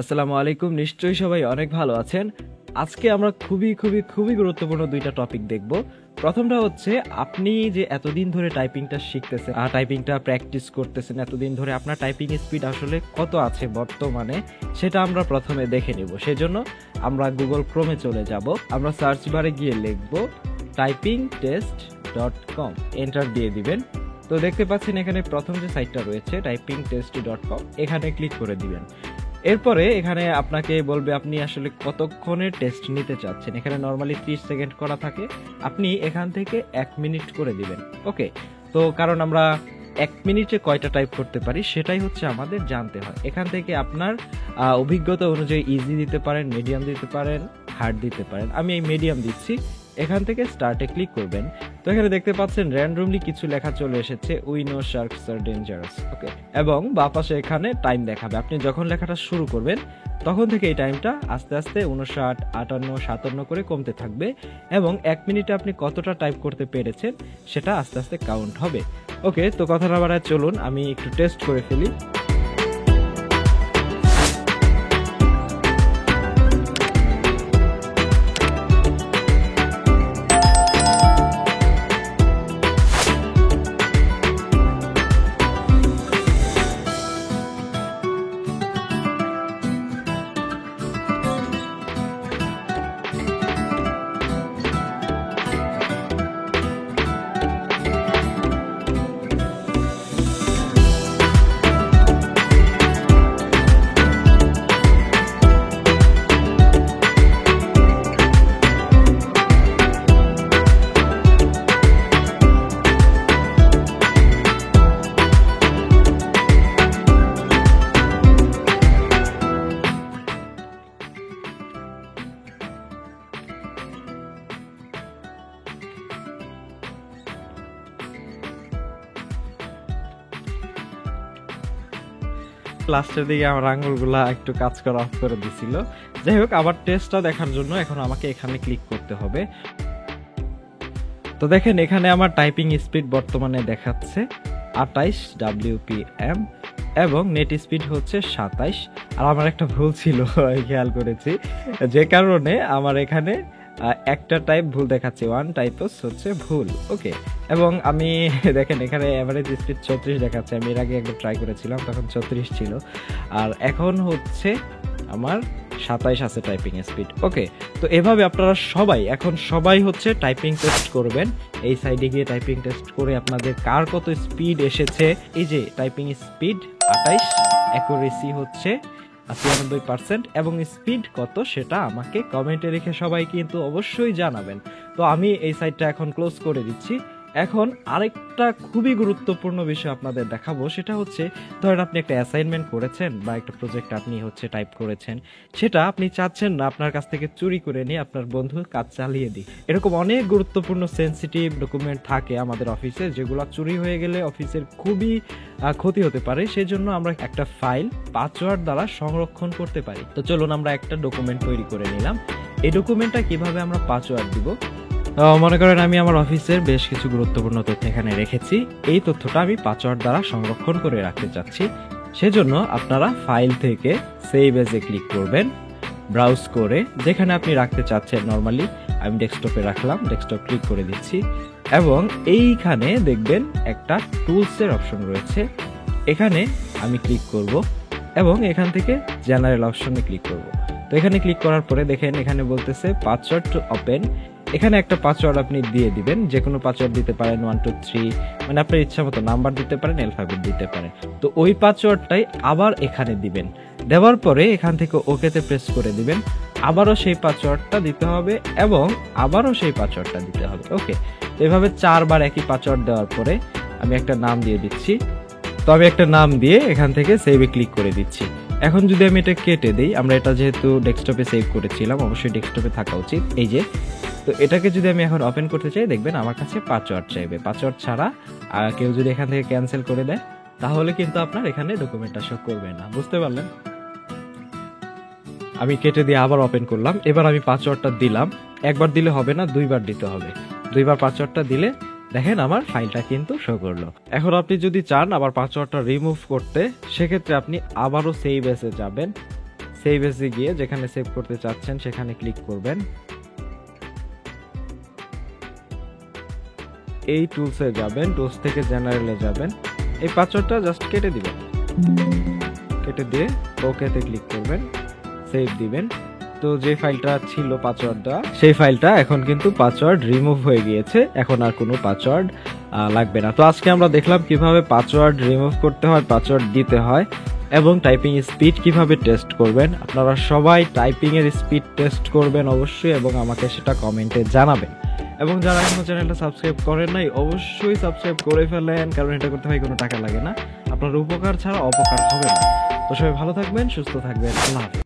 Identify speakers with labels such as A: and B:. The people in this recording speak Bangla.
A: আসসালামু আলাইকুম। নিশ্চয়ই সবাই অনেক ভালো আছেন। আজকে আমরা খুবই গুরুত্বপূর্ণ দুইটা টপিক দেখব। প্রথমটা হচ্ছে আপনি যে এতদিন ধরে টাইপিংটা শিখতেছেন, টাইপিংটা প্র্যাকটিস করতেছেন, এতদিন ধরে আপনার টাইপিং স্পিড আসলে কত আছে বর্তমানে সেটা আমরা প্রথমে দেখে নেব। সেজন্য আমরা গুগল ক্রোমে চলে যাব। আমরা সার্চ বারে গিয়ে লিখব typingtest.com, এন্টার দিয়ে দিবেন। তো দেখতে পাচ্ছেন এখানে প্রথম যে সাইটটা রয়েছে typingtest.com, এখানে ক্লিক করে দিবেন। এরপরে এখানে আপনাকে বলবে আপনি আসলে কতক্ষণের টেস্ট নিতে চাচ্ছেন। এখানে নরমালি 30 সেকেন্ড করা থাকে, আপনি এখান থেকে 1 মিনিট করে দিবেন। ওকে, তো কারণ আমরা 1 মিনিটে কয়টা টাইপ করতে পারি সেটাই হচ্ছে আমাদের জানতে হয়। এখান থেকে আপনার অভিজ্ঞতা অনুযায়ী ইজি দিতে পারেন, মিডিয়াম দিতে পারেন, হার্ড দিতে পারেন। আমি এই মিডিয়াম দিচ্ছি। এখান থেকে স্টার্টে ক্লিক করবেন। তো এখানে দেখতে পাচ্ছেন র্যান্ডমলি কিছু লেখা চলে এসেছে, we know sharks are dangerous. Okay, এবং বাঁ পাশে এখানে টাইম দেখাবে। আপনি যখন লেখাটা শুরু করবেন তখন থেকে এই টাইমটা আস্তে আস্তে 59, 58, 57 করে কমতে থাকবে এবং 1 মিনিটে আপনি কতটা টাইপ করতে পেরেছেন সেটা আস্তে আস্তে কাউন্ট হবে। ওকে, তো কথা না বাড়ায় চলুন আমি একটু টেস্ট করে ফেলি। লাস্টের দিকে আমার আঙ্গুলগুলা একটু কাজ করা অফ করে দিছিল। যাই হোক, আবার টেস্টটা দেখার জন্য এখন আমাকে এখানে ক্লিক করতে হবে। তো দেখেন এখানে আমার টাইপিং স্পিড বর্তমানে দেখাচ্ছে 28 WPM এবং নেট স্পিড হচ্ছে 27। আর আমার একটা ভুল ছিল খেয়াল করেছি, যে কারণে আমার এখানে একটা টাইপ ভুল দেখাচ্ছে, 1 টাইপস হচ্ছে ভুল। ওকে, এবং আমি দেখেন এখানে এভারেজ স্পিড 34 দেখাচ্ছে। আমি এর আগে একবার ট্রাই করেছিলাম, তখন 34 ছিল, আর এখন হচ্ছে আমার 27 আছে টাইপিং স্পিড। ওকে, তো এভাবে আপনারা সবাই হচ্ছে টাইপিং টেস্ট করবেন। এই সাইডে গিয়ে টাইপিং টেস্ট করে আপনাদের কার কত স্পিড এসেছে। এই যে টাইপিং স্পিড 28, অ্যাকুরেসি হচ্ছে 93% এবং স্পিড কত সেটা আমাকে কমেন্টে রেখে সবাই কিন্তু অবশ্যই জানাবেন। তো আমি এই সাইটটা এখন ক্লোজ করে দিচ্ছি। এখন আরেকটা খুবই গুরুত্বপূর্ণ বিষয় আপনাদের দেখাবো, সেটা হচ্ছে ধরেন আপনি একটা অ্যাসাইনমেন্ট করেছেন বা একটা প্রজেক্ট আপনি হচ্ছে টাইপ করেছেন, সেটা আপনি চাচ্ছেন না আপনার কাছ থেকে চুরি করে নিয়ে আপনার বন্ধুর কাজ চালিয়ে দিই। এরকম অনেক গুরুত্বপূর্ণ সেন্সিটিভ ডকুমেন্ট থাকে আমাদের অফিসে, যেগুলো চুরি হয়ে গেলে অফিসের খুবই ক্ষতি হতে পারে। সেজন্য আমরা একটা ফাইল পাসওয়ার্ড দ্বারা সংরক্ষণ করতে পারি। তো চলুন আমরা একটা ডকুমেন্ট তৈরি করে নিলাম। এই ডকুমেন্টটা কিভাবে আমরা পাসওয়ার্ড দিব, মনে করেন আমি আমার অফিসের বেশ কিছু গুরুত্বপূর্ণ তথ্য এখানে রেখেছি। এই তথ্যটা আমি পাসওয়ার্ড দ্বারা সংরক্ষণ করে রাখতে চাচ্ছি। সেজন্য আপনারা ফাইল থেকে সেভ এজে ক্লিক করবেন, ব্রাউজ করে যেখানে আপনি রাখতে চাচ্ছেন। নরমালি আমি ডেস্কটপে রাখলাম, ডেস্কটপ ক্লিক করে দিচ্ছি এবং এইখানে দেখবেন একটা টুলসের অপশন রয়েছে, এখানে আমি ক্লিক করব এবং এখান থেকে জেনারেল অপশনে ক্লিক করব। তো এখানে ক্লিক করার পরে দেখেন এখানে বলতেছে পাসওয়ার্ড টু ওপেন। এখানে একটা পাসওয়ার্ড আপনি দিয়ে দিবেন, যে কোনো পাসওয়ার্ড দিতে পারেন, 1 2 3, মানে আপনার ইচ্ছা মতো নাম্বার দিতে পারেন, অ্যালফাবেট দিতে পারেন। তো ওই পাসওয়ার্ডটাই আবার এখানে দিবেন। দেওয়ার পরে এখান থেকে ওকেতে প্রেস করে দিবেন। আবারও সেই পাসওয়ার্ডটা দিতে হবে এবং আবারও সেই পাসওয়ার্ডটা দিতে হবে। ওকে, তো এভাবে 4 বার একই পাসওয়ার্ড দেওয়ার পরে আমি একটা নাম দিয়ে দিচ্ছি। তো আমি একটা নাম দিয়ে এখান থেকে সেভে ক্লিক করে দিচ্ছি। এখন যদি আমি এটা কেটে দিই, আমরা এটা যেহেতু ডেস্কটপে সেভ করেছিলাম, অবশ্যই ডেস্কটপে থাকা উচিত। এই যে, তো এটাকে যদি আমি এখন ওপেন করতে চাই, দেখবেন আমার কাছে পাসওয়ার্ড চাইবে। পাসওয়ার্ড ছাড়া কেউ যদি এখান থেকে ক্যান্সেল করে দেয় তাহলে কিন্তু আপনার এখানে ডকুমেন্টটা শো করবে না। বুঝতে পারলেন? আমি কেটে দিয়ে আবার ওপেন করলাম। এবার আমি পাসওয়ার্ডটা দিলাম। একবার দিলে হবে না, 2 বার দিতে হবে। 2 বার পাসওয়ার্ডটা দিলে দেখেন আমার ফাইলটা কিন্তু শো করলো। এখন আপনি যদি চান আবার পাসওয়ার্ডটা রিমুভ করতে, সেক্ষেত্রে আপনি আবারও সেভ এসে যাবেন। সেভ এসে গিয়ে যেখানে সেভ করতে চাচ্ছেন সেখানে ক্লিক করবেন। এই টুলসে যাবেন, টুলস থেকে জেনারেলে যাবেন, এই পাসওয়ার্ডটা জাস্ট কেটে দিবেন, কেটে দিয়ে ওকেতে ক্লিক করবেন, সেভ দিবেন। তো যে ফাইলটা ছিল পাসওয়ার্ডটা, সেই ফাইলটা এখন কিন্তু পাসওয়ার্ড রিমুভ হয়ে গিয়েছে, এখন আর কোনো পাসওয়ার্ড লাগবে না। তো আজকে আমরা দেখলাম কিভাবে পাসওয়ার্ড রিমুভ করতে হয়, পাসওয়ার্ড দিতে হয় এবং টাইপিং স্পিড কিভাবে টেস্ট করবেন। আপনারা সবাই টাইপিং এর স্পিড টেস্ট করবেন অবশ্যই এবং আমাকে সেটা কমেন্টে জানাবেন। এবং যারা এখনো চ্যানেলটা সাবস্ক্রাইব করেন নাই অবশ্যই সাবস্ক্রাইব করে ফেলেন, কারণ এটা করতে হয় কোনো টাকা লাগে না, আপনার উপকার ছাড়া অপকার হবে না। তো সবাই ভালো থাকবেন, সুস্থ থাকবেন, আল্লাহ হাফেজ।